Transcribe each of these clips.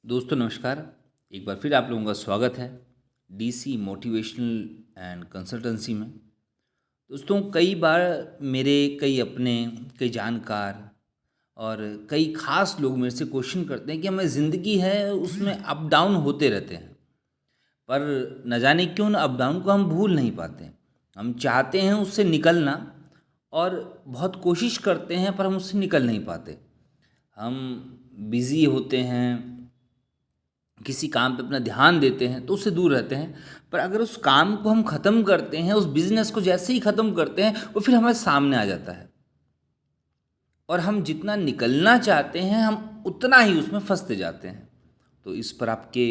दोस्तों नमस्कार। एक बार फिर आप लोगों का स्वागत है डीसी मोटिवेशनल एंड कंसल्टेंसी में। दोस्तों कई बार मेरे कई अपने कई जानकार और कई ख़ास लोग मेरे से क्वेश्चन करते हैं कि हमें ज़िंदगी है उसमें अप डाउन होते रहते हैं, पर न जाने क्यों न अप डाउन को हम भूल नहीं पाते। हम चाहते हैं उससे निकलना और बहुत कोशिश करते हैं, पर हम उससे निकल नहीं पाते। हम बिज़ी होते हैं, किसी काम पे अपना ध्यान देते हैं तो उससे दूर रहते हैं, पर अगर उस काम को हम ख़त्म करते हैं, उस बिज़नेस को जैसे ही ख़त्म करते हैं वो फिर हमारे सामने आ जाता है और हम जितना निकलना चाहते हैं हम उतना ही उसमें फंसते जाते हैं। तो इस पर आपके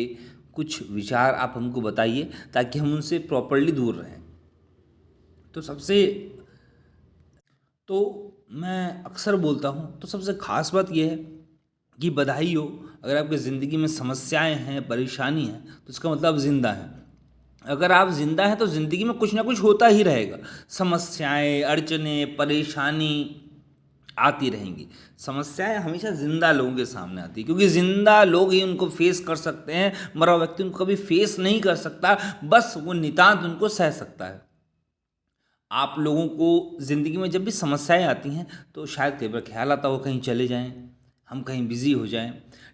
कुछ विचार आप हमको बताइए ताकि हम उनसे प्रॉपरली दूर रहें। तो सबसे तो मैं अक्सर बोलता हूँ, तो सबसे ख़ास बात यह है कि बधाई हो, अगर आपकी ज़िंदगी में समस्याएं हैं, परेशानी है, तो इसका मतलब आप ज़िंदा हैं। अगर आप ज़िंदा हैं तो ज़िंदगी में कुछ ना कुछ होता ही रहेगा। समस्याएं, अड़चनें, परेशानी आती रहेंगी। समस्याएं हमेशा ज़िंदा लोगों के सामने आती है, क्योंकि ज़िंदा लोग ही उनको फेस कर सकते हैं। मरा हुआ व्यक्ति उनको कभी फेस नहीं कर सकता, बस वो नितांत उनको सह सकता है। आप लोगों को ज़िंदगी में जब भी समस्याएं आती हैं तो शायद कई बार ख्याल आता हो कहीं चले जाएं, हम कहीं बिजी हो जाएं।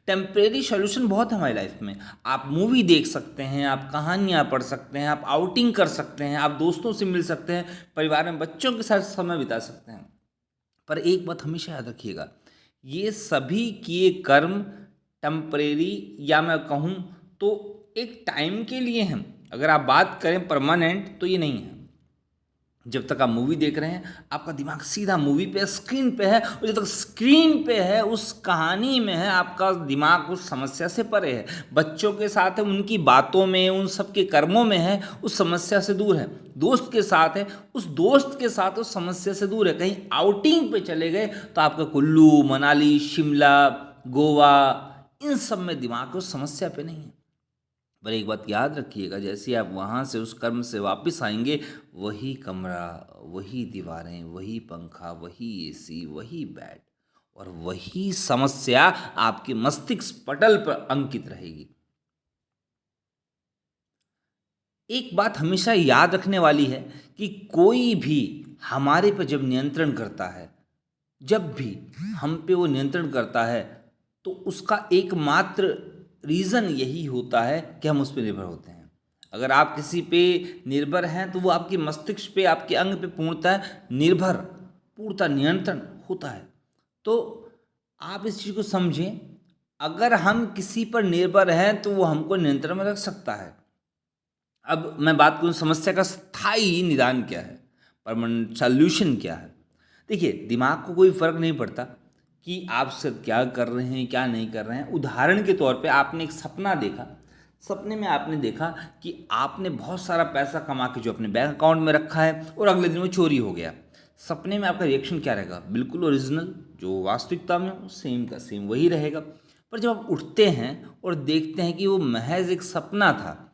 टेम्परेरी सॉल्यूशन बहुत है हमारी लाइफ में। आप मूवी देख सकते हैं, आप कहानियाँ पढ़ सकते हैं, आप आउटिंग कर सकते हैं, आप दोस्तों से मिल सकते हैं, परिवार में बच्चों के साथ समय बिता सकते हैं। पर एक बात हमेशा याद रखिएगा, ये सभी किए कर्म टेम्परेरी, या मैं कहूँ तो एक टाइम के लिए हैं। अगर आप बात करें परमानेंट तो ये नहीं है। जब तक आप मूवी देख रहे हैं आपका दिमाग सीधा मूवी पे, स्क्रीन पे है, और जब तक स्क्रीन पे है, उस कहानी में है, आपका दिमाग उस समस्या से परे है। बच्चों के साथ है, उनकी बातों में, उन सब के कर्मों में है, उस समस्या से दूर है। दोस्त के साथ है, उस दोस्त के साथ उस समस्या से दूर है। कहीं आउटिंग पे चले गए तो आपका कुल्लू मनाली शिमला गोवा, इन सब में दिमाग उस समस्या पे नहीं है। पर एक बात याद रखिएगा, जैसे आप वहाँ से उस कर्म से वापस आएंगे, वही कमरा, वही दीवारें, वही पंखा, वही एसी, वही बेड और वही समस्या आपके मस्तिष्क पटल पर अंकित रहेगी। एक बात हमेशा याद रखने वाली है कि कोई भी हमारे पर जब नियंत्रण करता है, जब भी हम पे वो नियंत्रण करता है, तो उसका एकमात्र रीज़न यही होता है कि हम उस पर निर्भर होते हैं। अगर आप किसी पे निर्भर हैं तो वो आपके मस्तिष्क पे, आपके अंग पे पूर्णतः निर्भर, पूर्णतः नियंत्रण होता है। तो आप इस चीज़ को समझें, अगर हम किसी पर निर्भर हैं तो वो हमको नियंत्रण में रख सकता है। अब मैं बात करूँ समस्या का स्थायी निदान क्या है, परमानेंट सॉल्यूशन क्या है। देखिए, दिमाग को कोई फर्क नहीं पड़ता कि आप सब क्या कर रहे हैं, क्या नहीं कर रहे हैं। उदाहरण के तौर पे आपने एक सपना देखा, सपने में आपने देखा कि आपने बहुत सारा पैसा कमा के जो अपने बैंक अकाउंट में रखा है और अगले दिन वो चोरी हो गया। सपने में आपका रिएक्शन क्या रहेगा? बिल्कुल ओरिजिनल, जो वास्तविकता में हो सेम का सेम वही रहेगा। पर जब आप उठते हैं और देखते हैं कि वो महज एक सपना था,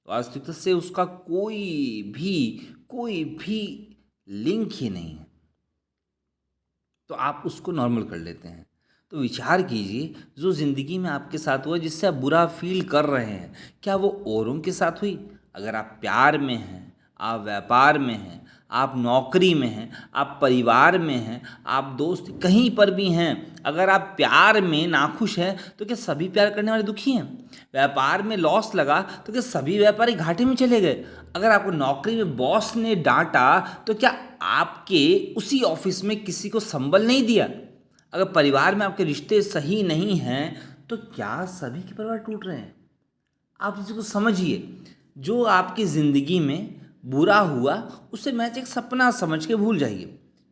वास्तविकता से उसका कोई भी लिंक ही नहीं है, तो आप उसको नॉर्मल कर लेते हैं। तो विचार कीजिए, जो ज़िंदगी में आपके साथ हुआ जिससे आप बुरा फील कर रहे हैं, क्या वो औरों के साथ हुई? अगर आप प्यार में हैं, आप व्यापार में हैं, आप नौकरी में हैं, आप परिवार में हैं, आप दोस्त कहीं पर भी हैं, अगर आप प्यार में नाखुश हैं तो क्या सभी प्यार करने वाले दुखी हैं? व्यापार में लॉस लगा तो क्या सभी व्यापारी घाटे में चले गए? अगर आपको नौकरी में बॉस ने डांटा तो क्या आपके उसी ऑफिस में किसी को संबल नहीं दिया? अगर परिवार में आपके रिश्ते सही नहीं हैं तो क्या सभी के परिवार टूट रहे हैं? आप इसी को समझिए। जो आपकी ज़िंदगी में बुरा हुआ उसे मैच एक सपना समझ के भूल जाइए,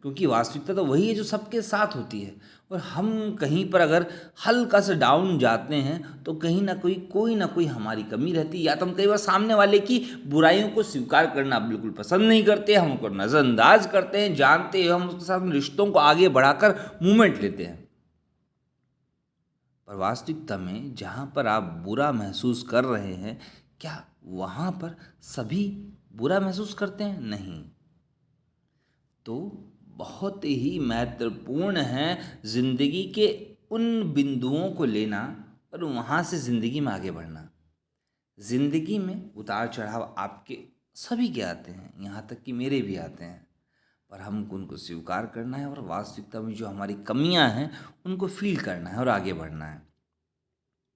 क्योंकि वास्तविकता तो वही है जो सबके साथ होती है। और हम कहीं पर अगर हल्का से डाउन जाते हैं तो कहीं ना कोई ना कोई हमारी कमी रहती है, या तो हम कई बार सामने वाले की बुराइयों को स्वीकार करना बिल्कुल पसंद नहीं करते, हम उनको नज़रअंदाज करते हैं, जानते हैं हम उसके साथ रिश्तों को आगे बढ़ाकर मूवमेंट लेते हैं। पर वास्तविकता में जहाँ पर आप बुरा महसूस कर रहे हैं, क्या वहाँ पर सभी बुरा महसूस करते हैं? नहीं। तो बहुत ही महत्वपूर्ण है ज़िंदगी के उन बिंदुओं को लेना पर वहाँ से ज़िंदगी में आगे बढ़ना। ज़िंदगी में उतार चढ़ाव आपके सभी के आते हैं, यहाँ तक कि मेरे भी आते हैं, पर हमको उनको स्वीकार करना है और वास्तविकता में जो हमारी कमियां हैं उनको फील करना है और आगे बढ़ना है।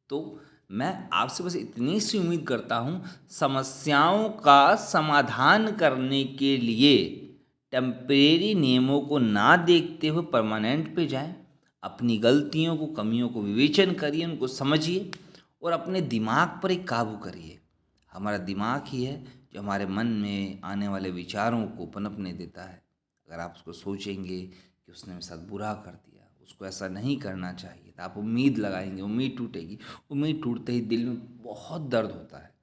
तो मैं आपसे बस इतनी सी उम्मीद करता हूँ, समस्याओं का समाधान करने के लिए टेम्परेरी नियमों को ना देखते हुए परमानेंट पे जाएं। अपनी गलतियों को, कमियों को विवेचन करिए, उनको समझिए और अपने दिमाग पर एक काबू करिए। हमारा दिमाग ही है जो हमारे मन में आने वाले विचारों को पनपने देता है। अगर आप उसको सोचेंगे कि उसने मेरे साथ बुरा कर दिया, उसको ऐसा नहीं करना चाहिए, तो आप उम्मीद लगाएंगे, उम्मीद टूटेगी। उम्मीद टूटते ही दिल में बहुत दर्द होता है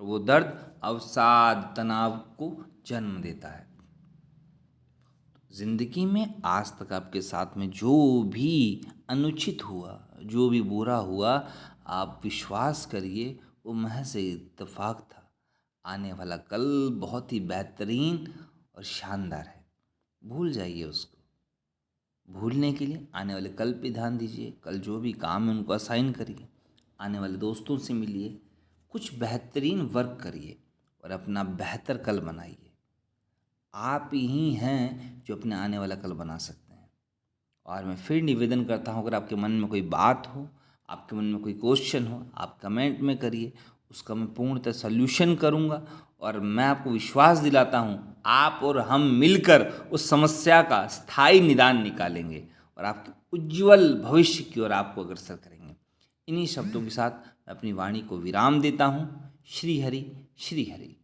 और वो दर्द अवसाद, तनाव को जन्म देता है। ज़िंदगी में आज तक आपके साथ में जो भी अनुचित हुआ, जो भी बुरा हुआ, आप विश्वास करिए वो महज इत्तेफाक था। आने वाला कल बहुत ही बेहतरीन और शानदार है। भूल जाइए उसको। भूलने के लिए आने वाले कल पे ध्यान दीजिए। कल जो भी काम है उनको असाइन करिए, आने वाले दोस्तों से मिलिए, कुछ बेहतरीन वर्क करिए और अपना बेहतर कल बनाइए। आप ही हैं जो अपने आने वाला कल बना सकते हैं। और मैं फिर निवेदन करता हूँ, अगर आपके मन में कोई बात हो, आपके मन में कोई क्वेश्चन हो, आप कमेंट में करिए, उसका मैं पूर्णतः सल्यूशन करूँगा। और मैं आपको विश्वास दिलाता हूँ, आप और हम मिलकर उस समस्या का स्थायी निदान निकालेंगे और आपके उज्जवल भविष्य की ओर आपको अग्रसर करेंगे। इन्हीं शब्दों के साथ मैं अपनी वाणी को विराम देता हूँ। श्री हरि, श्री हरि।